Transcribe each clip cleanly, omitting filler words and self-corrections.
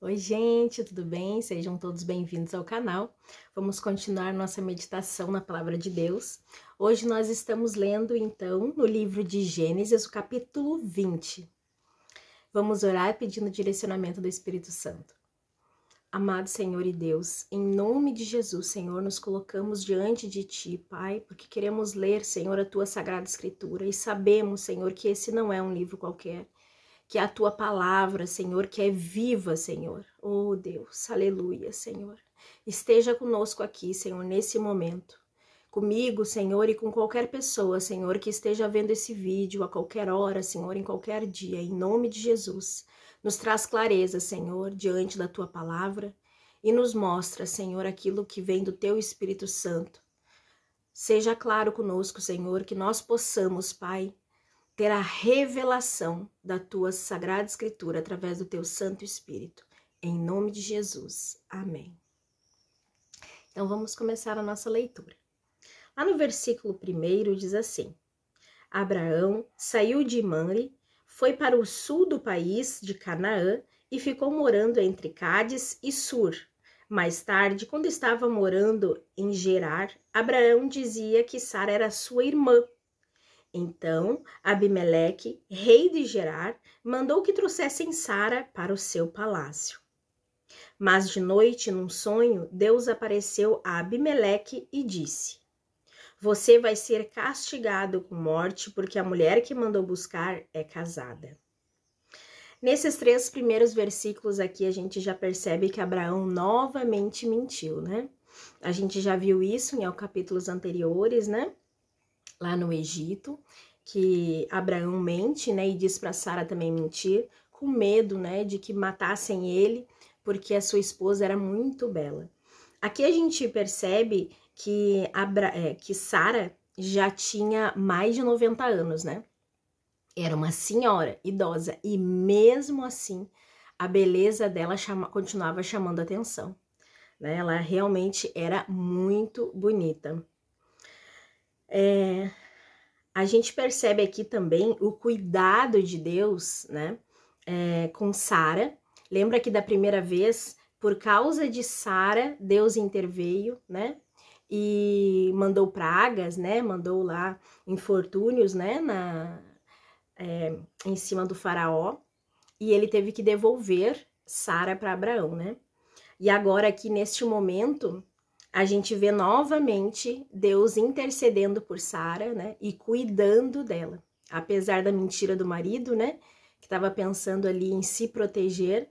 Oi, gente, tudo bem? Sejam todos bem-vindos ao canal. Vamos continuar nossa meditação na Palavra de Deus. Hoje nós estamos lendo, então, no livro de Gênesis, o capítulo 20. Vamos orar pedindo direcionamento do Espírito Santo. Amado Senhor e Deus, em nome de Jesus, Senhor, nos colocamos diante de Ti, Pai, porque queremos ler, Senhor, a Tua Sagrada Escritura e sabemos, Senhor, que esse não é um livro qualquer, que é a Tua palavra, Senhor, que é viva, Senhor. Oh, Deus, aleluia, Senhor. Esteja conosco aqui, Senhor, nesse momento. Comigo, Senhor, e com qualquer pessoa, Senhor, que esteja vendo esse vídeo a qualquer hora, Senhor, em qualquer dia, em nome de Jesus. Nos traz clareza, Senhor, diante da Tua palavra e nos mostra, Senhor, aquilo que vem do Teu Espírito Santo. Seja claro conosco, Senhor, que nós possamos, Pai, ter a revelação da Tua Sagrada Escritura através do Teu Santo Espírito. Em nome de Jesus. Amém. Então vamos começar a nossa leitura. Lá no versículo 1 diz assim: Abraão saiu de Manre, foi para o sul do país de Canaã e ficou morando entre Cádiz e Sur. Mais tarde, quando estava morando em Gerar, Abraão dizia que Sara era sua irmã. Então, Abimeleque, rei de Gerar, mandou que trouxessem Sara para o seu palácio. Mas de noite, num sonho, Deus apareceu a Abimeleque e disse: Você vai ser castigado com morte, porque a mulher que mandou buscar é casada. Nesses 3 primeiros versículos aqui, a gente já percebe que Abraão novamente mentiu, né? A gente já viu isso em capítulos anteriores, né? Lá no Egito, que Abraão mente, né, e diz para Sara também mentir, com medo, né, de que matassem ele, porque a sua esposa era muito bela. Aqui a gente percebe que Sara já tinha mais de 90 anos, né? Era uma senhora idosa e mesmo assim a beleza dela continuava chamando atenção, né? Ela realmente era muito bonita. A gente percebe aqui também o cuidado de Deus, né, com Sara. Lembra que da primeira vez, por causa de Sara, Deus interveio, né, e mandou pragas, né, mandou lá infortúnios, né, em cima do faraó, e ele teve que devolver Sara para Abraão, né. E agora aqui neste momento, a gente vê novamente Deus intercedendo por Sara, né, e cuidando dela. Apesar da mentira do marido, né, que estava pensando ali em se proteger,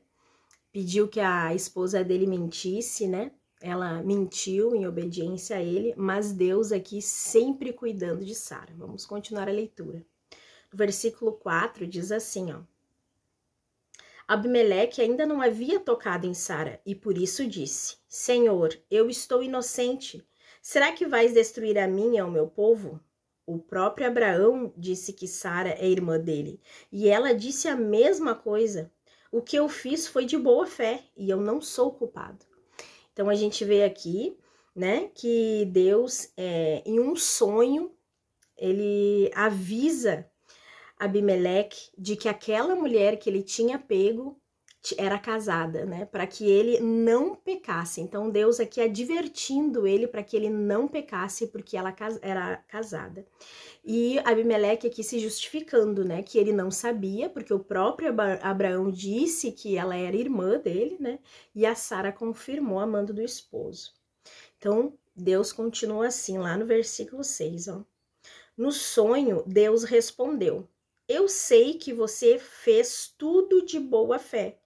pediu que a esposa dele mentisse, né, ela mentiu em obediência a ele, mas Deus aqui sempre cuidando de Sara. Vamos continuar a leitura. O versículo 4 diz assim, ó: Abimeleque ainda não havia tocado em Sara e por isso disse: Senhor, eu estou inocente. Será que vais destruir a mim e ao meu povo? O próprio Abraão disse que Sara é irmã dele e ela disse a mesma coisa. O que eu fiz foi de boa fé e eu não sou culpado. Então a gente vê aqui, né, que Deus, em um sonho, ele avisa Abimeleque de que aquela mulher que ele tinha pego era casada, né? Para que ele não pecasse. Então Deus aqui advertindo ele para que ele não pecasse porque ela era casada. E Abimeleque aqui se justificando, né? Que ele não sabia, porque o próprio Abraão disse que ela era irmã dele, né? E a Sara confirmou a mando do esposo. Então Deus continua assim lá no versículo 6, ó. No sonho, Deus respondeu: Eu sei que você fez tudo de boa fé.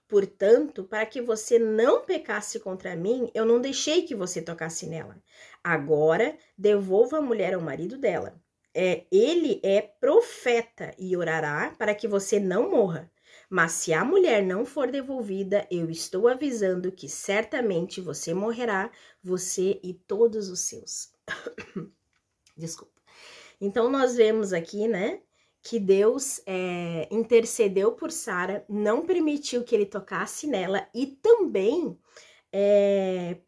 Portanto, para que você não pecasse contra mim, eu não deixei que você tocasse nela. Agora, devolva a mulher ao marido dela. Ele é profeta e orará para que você não morra. Mas se a mulher não for devolvida, eu estou avisando que certamente você morrerá, você e todos os seus. Desculpa. Então, nós vemos aqui, né, que Deus intercedeu por Sara, não permitiu que ele tocasse nela e também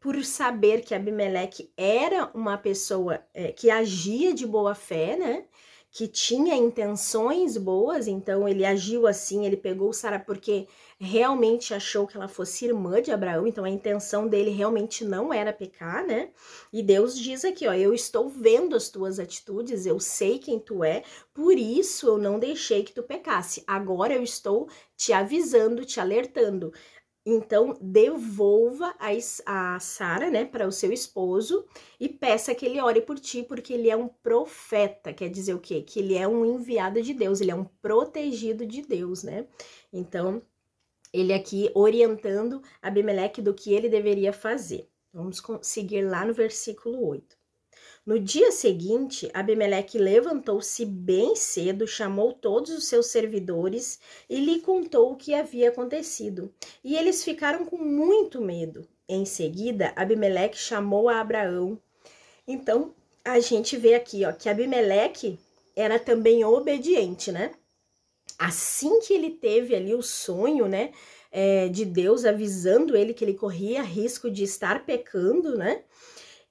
por saber que Abimeleque era uma pessoa que agia de boa fé, né, que tinha intenções boas, então ele agiu assim, ele pegou Sara porque realmente achou que ela fosse irmã de Abraão, então a intenção dele realmente não era pecar, né? E Deus diz aqui, ó, eu estou vendo as tuas atitudes, eu sei quem tu é, por isso eu não deixei que tu pecasse. Agora eu estou te avisando, te alertando. Então, devolva a Sara, né, para o seu esposo e peça que ele ore por ti, porque ele é um profeta. Quer dizer o quê? Que ele é um enviado de Deus, ele é um protegido de Deus, né? Então, ele aqui orientando Abimeleque do que ele deveria fazer. Vamos seguir lá no versículo 8. No dia seguinte, Abimeleque levantou-se bem cedo, chamou todos os seus servidores e lhe contou o que havia acontecido. E eles ficaram com muito medo. Em seguida, Abimeleque chamou a Abraão. Então, a gente vê aqui, ó, que Abimeleque era também obediente, né? Assim que ele teve ali o sonho, né, de Deus avisando ele que ele corria risco de estar pecando, né?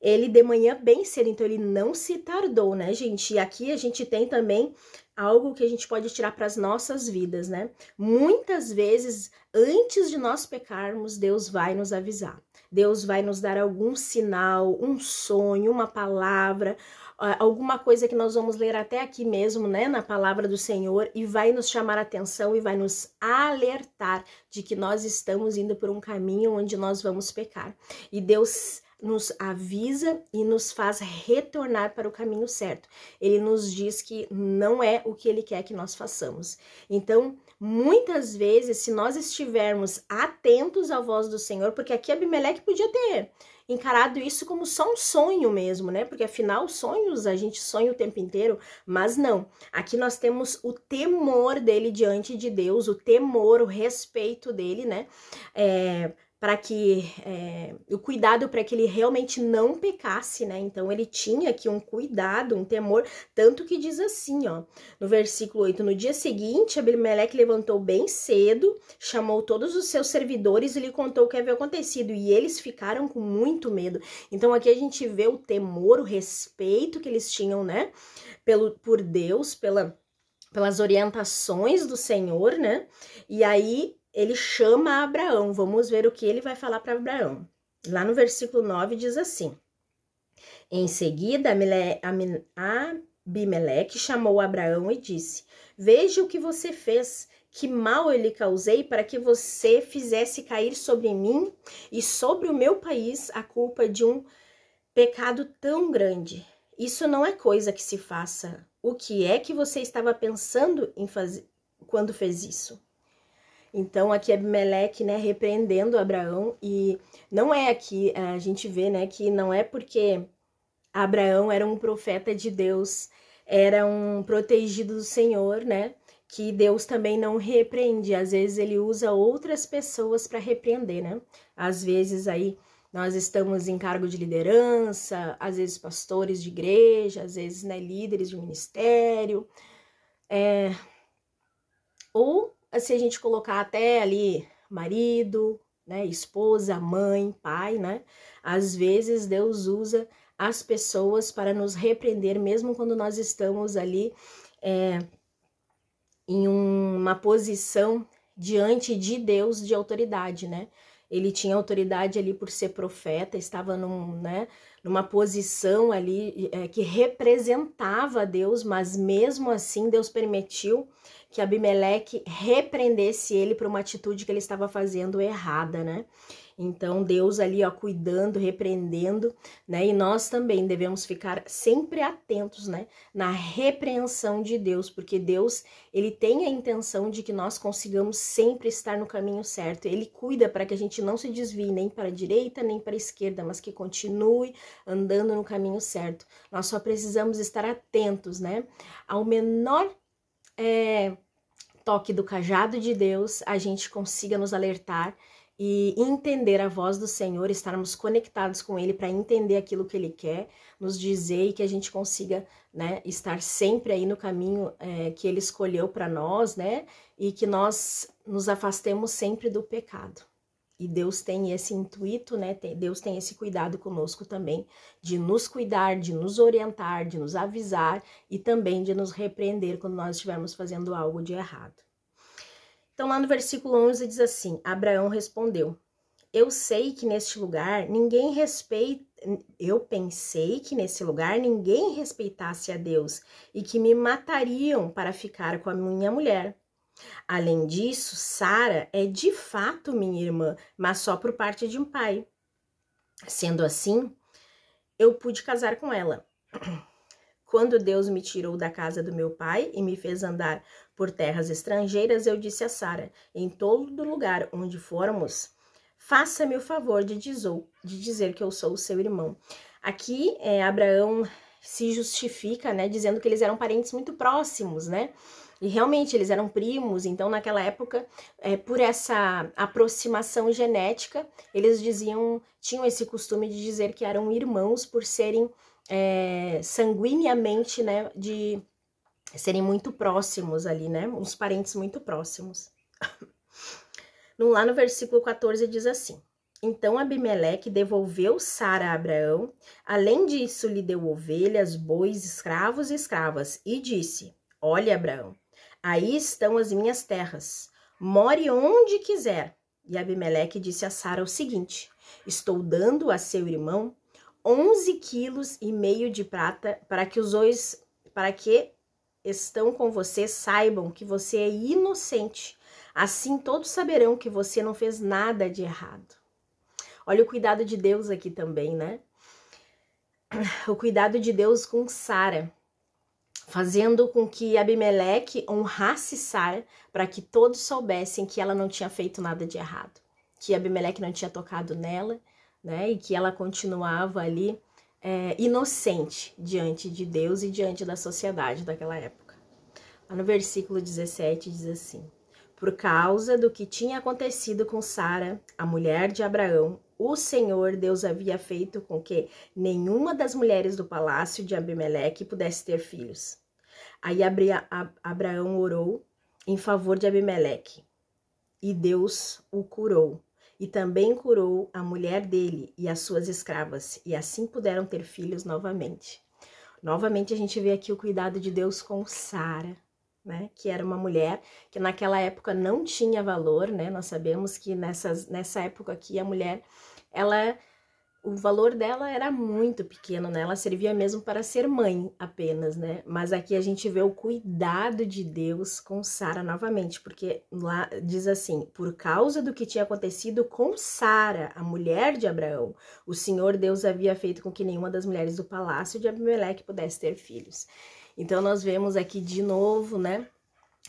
Ele de manhã bem cedo, então ele não se tardou, né, gente? E aqui a gente tem também algo que a gente pode tirar para as nossas vidas, né? Muitas vezes, antes de nós pecarmos, Deus vai nos avisar. Deus vai nos dar algum sinal, um sonho, uma palavra, alguma coisa que nós vamos ler até aqui mesmo, né, na palavra do Senhor, e vai nos chamar a atenção e vai nos alertar de que nós estamos indo por um caminho onde nós vamos pecar. E Deus nos avisa e nos faz retornar para o caminho certo. Ele nos diz que não é o que ele quer que nós façamos. Então, muitas vezes, se nós estivermos atentos à voz do Senhor, porque aqui Abimeleque podia ter encarado isso como só um sonho mesmo, né? Porque afinal, sonhos a gente sonha o tempo inteiro, mas não. Aqui nós temos o temor dele diante de Deus, o temor, o respeito dele, né? Para que o cuidado para que ele realmente não pecasse, né? Então ele tinha aqui um cuidado, um temor, tanto que diz assim, ó, no versículo 8, no dia seguinte, Abimeleque levantou bem cedo, chamou todos os seus servidores e lhe contou o que havia acontecido, e eles ficaram com muito medo. Então aqui a gente vê o temor, o respeito que eles tinham, né, por Deus, pelas orientações do Senhor, né? E aí ele chama Abraão. Vamos ver o que ele vai falar para Abraão. Lá no versículo 9 diz assim: em seguida, Abimeleque chamou Abraão e disse: veja o que você fez, que mal eu lhe causei para que você fizesse cair sobre mim e sobre o meu país a culpa de um pecado tão grande. Isso não é coisa que se faça. O que é que você estava pensando em fazer quando fez isso? Então, aqui Abimeleque, né, repreendendo Abraão, e não é aqui, a gente vê, né, que não é porque Abraão era um profeta de Deus, era um protegido do Senhor, né, que Deus também não repreende. Às vezes ele usa outras pessoas para repreender, né, às vezes aí nós estamos em cargo de liderança, às vezes pastores de igreja, às vezes, né, líderes de ministério, ou se a gente colocar até ali marido, né, esposa, mãe, pai, né, às vezes Deus usa as pessoas para nos repreender, mesmo quando nós estamos ali em uma posição diante de Deus de autoridade, né? Ele tinha autoridade ali por ser profeta, estava numa posição ali que representava Deus, mas mesmo assim Deus permitiu que Abimeleque repreendesse ele por uma atitude que ele estava fazendo errada, né? Então, Deus ali, ó, cuidando, repreendendo, né? E nós também devemos ficar sempre atentos, né? Na repreensão de Deus, porque Deus, ele tem a intenção de que nós consigamos sempre estar no caminho certo. Ele cuida para que a gente não se desvie nem para a direita, nem para a esquerda, mas que continue andando no caminho certo. Nós só precisamos estar atentos, né? Ao menor toque do cajado de Deus, a gente consiga nos alertar e entender a voz do Senhor, estarmos conectados com Ele para entender aquilo que Ele quer nos dizer e que a gente consiga, né, estar sempre aí no caminho que Ele escolheu para nós, né, e que nós nos afastemos sempre do pecado. E Deus tem esse intuito, né? Deus tem esse cuidado conosco também, de nos cuidar, de nos orientar, de nos avisar e também de nos repreender quando nós estivermos fazendo algo de errado. Então, lá no versículo 11 diz assim: Abraão respondeu: Eu sei que neste lugar ninguém respeita. Eu pensei que nesse lugar ninguém respeitasse a Deus e que me matariam para ficar com a minha mulher. Além disso, Sara é de fato minha irmã, mas só por parte de um pai. Sendo assim, eu pude casar com ela. Quando Deus me tirou da casa do meu pai e me fez andar por terras estrangeiras, eu disse a Sara: em todo lugar onde formos, faça-me o favor de dizer que eu sou o seu irmão. Aqui, Abraão se justifica, né, dizendo que eles eram parentes muito próximos, né? E realmente eles eram primos, então naquela época, por essa aproximação genética, eles tinham esse costume de dizer que eram irmãos por serem sanguineamente, né, de serem muito próximos ali, né, uns parentes muito próximos. Lá no versículo 14 diz assim: Então Abimeleque devolveu Sara a Abraão, além disso lhe deu ovelhas, bois, escravos e escravas, e disse: Olha, Abraão, aí estão as minhas terras, more onde quiser. E Abimeleque disse a Sara o seguinte: Estou dando a seu irmão 11,5 quilos de prata para que estão com você saibam que você é inocente. Assim todos saberão que você não fez nada de errado. Olha o cuidado de Deus aqui também, né? O cuidado de Deus com Sara, fazendo com que Abimeleque honrasse Sara para que todos soubessem que ela não tinha feito nada de errado, que Abimeleque não tinha tocado nela, né? E que ela continuava ali inocente diante de Deus e diante da sociedade daquela época. Lá no versículo 17 diz assim: Por causa do que tinha acontecido com Sara, a mulher de Abraão, o Senhor Deus havia feito com que nenhuma das mulheres do palácio de Abimeleque pudesse ter filhos. Aí Abraão orou em favor de Abimeleque, e Deus o curou. E também curou a mulher dele e as suas escravas, e assim puderam ter filhos novamente. Novamente a gente vê aqui o cuidado de Deus com Sara, né, que era uma mulher que naquela época não tinha valor, né? Nós sabemos que nessa época aqui a mulher, o valor dela era muito pequeno, né? Ela servia mesmo para ser mãe apenas, né? Mas aqui a gente vê o cuidado de Deus com Sara novamente, porque lá diz assim: por causa do que tinha acontecido com Sara, a mulher de Abraão, o Senhor Deus havia feito com que nenhuma das mulheres do palácio de Abimeleque pudesse ter filhos. Então nós vemos aqui de novo, né,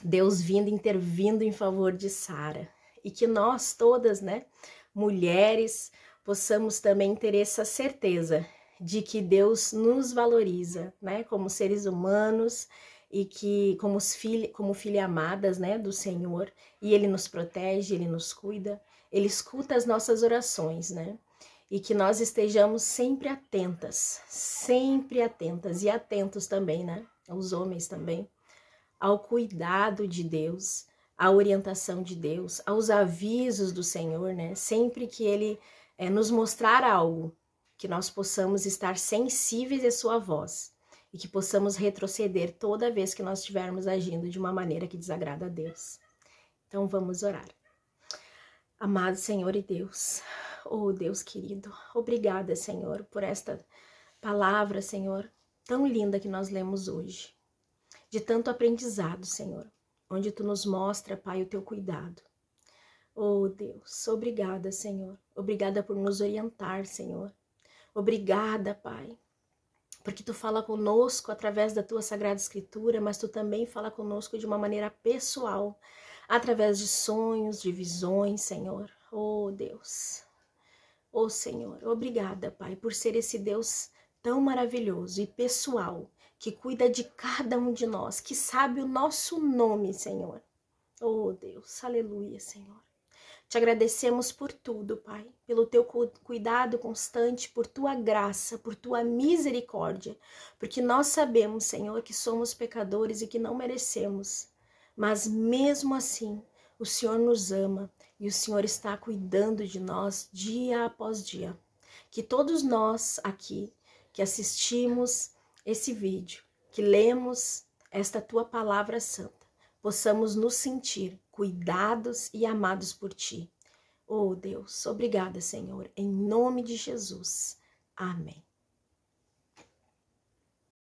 Deus intervindo em favor de Sara. E que nós todas, né, mulheres, possamos também ter essa certeza de que Deus nos valoriza, né, como seres humanos e que como filhas amadas, né, do Senhor, e Ele nos protege, Ele nos cuida, Ele escuta as nossas orações, né? E que nós estejamos sempre atentas e atentos também, né? Os homens também, ao cuidado de Deus, à orientação de Deus, aos avisos do Senhor, né? Sempre que Ele nos mostrar algo, que nós possamos estar sensíveis à sua voz e que possamos retroceder toda vez que nós estivermos agindo de uma maneira que desagrada a Deus. Então vamos orar. Amado Senhor e Deus, oh Deus querido, obrigada, Senhor, por esta palavra, Senhor, tão linda que nós lemos hoje, de tanto aprendizado, Senhor, onde Tu nos mostra, Pai, o Teu cuidado. Oh Deus, obrigada, Senhor, obrigada por nos orientar, Senhor, obrigada, Pai, porque Tu fala conosco através da Tua Sagrada Escritura, mas Tu também fala conosco de uma maneira pessoal, através de sonhos, de visões, Senhor. Oh, Deus. Oh, Senhor, obrigada, Pai, por ser esse Deus tão maravilhoso e pessoal, que cuida de cada um de nós, que sabe o nosso nome, Senhor. Oh, Deus, aleluia, Senhor. Te agradecemos por tudo, Pai, pelo Teu cuidado constante, por Tua graça, por Tua misericórdia, porque nós sabemos, Senhor, que somos pecadores e que não merecemos. Mas mesmo assim, o Senhor nos ama e o Senhor está cuidando de nós dia após dia. Que todos nós aqui que assistimos esse vídeo, que lemos esta tua palavra santa, possamos nos sentir cuidados e amados por ti. Oh Deus, obrigada, Senhor, em nome de Jesus. Amém.